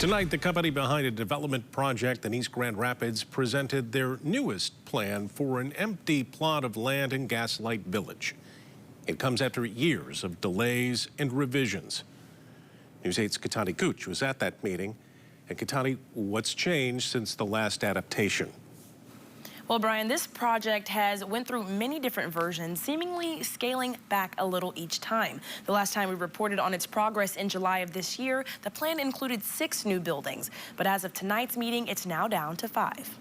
Tonight, the company behind a development project in East Grand Rapids presented their newest plan for an empty plot of land in Gaslight Village. It comes after years of delays and revisions. News 8's Katani Gooch was at that meeting. And Katani, what's changed since the last adaptation? Well, Brian, this project has went through many different versions, seemingly scaling back a little each time. The last time we reported on its progress in July of this year, the plan included 6 new buildings. But as of tonight's meeting, it's now down to 5.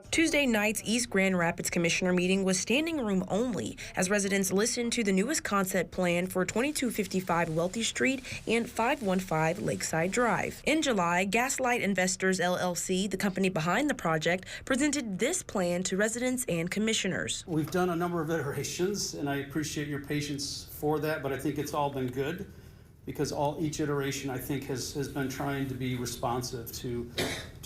Tuesday night's East Grand Rapids Commissioner meeting was standing room only as residents listened to the newest concept plan for 2255 Wealthy Street and 515 Lakeside Drive. In July, Gaslight Investors LLC, the company behind the project, presented this plan to residents and commissioners. We've done a number of iterations, and I appreciate your patience for that, but I think it's all been good because each iteration, I think, has been trying to be responsive to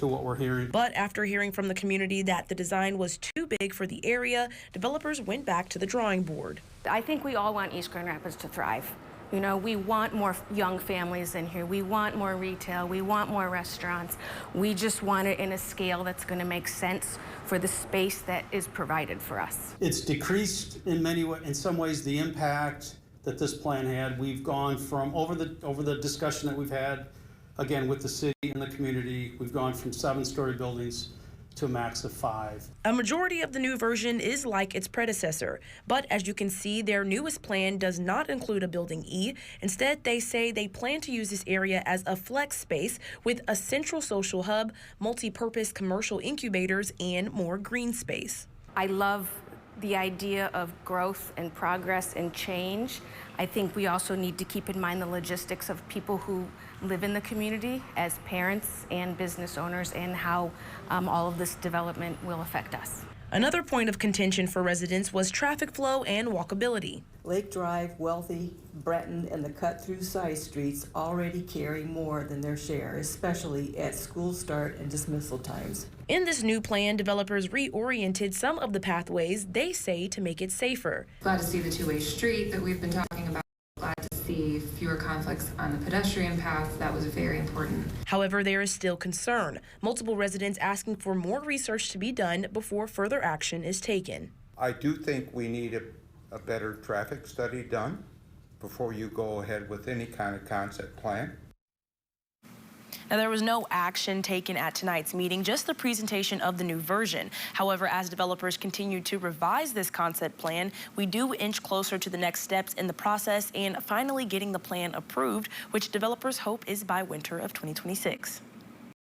what we're hearing. But after hearing from the community that the design was too big for the area, developers went back to the drawing board. I think we all want East Grand Rapids to thrive. You know, we want more young families in here. We want more retail. We want more restaurants. We just want it in a scale that's going to make sense for the space that is provided for us. It's decreased in some ways the impact that this plan had. We've gone from over the discussion that we've had, again, with the city and the community, we've gone from 7-story buildings to a max of 5. A majority of the new version is like its predecessor, but as you can see, their newest plan does not include a Building E. Instead, they say they plan to use this area as a flex space with a central social hub, multi-purpose commercial incubators, and more green space. I love the idea of growth and progress and change. I think we also need to keep in mind the logistics of people who live in the community as parents and business owners and how all of this development will affect us. Another point of contention for residents was traffic flow and walkability. Lake Drive, Wealthy, Breton, and the cut-through side streets already carry more than their share, especially at school start and dismissal times. In this new plan, developers reoriented some of the pathways, they say, to make it safer. Glad to see the two-way street that we've been talking about. Glad to see fewer conflicts on the pedestrian path. That was very important. However, there is still concern. Multiple residents asking for more research to be done before further action is taken. I do think we need a better traffic study done before you go ahead with any kind of concept plan. Now, there was no action taken at tonight's meeting, just the presentation of the new version. However, as developers continue to revise this concept plan, we do inch closer to the next steps in the process and finally getting the plan approved, which developers hope is by winter of 2026.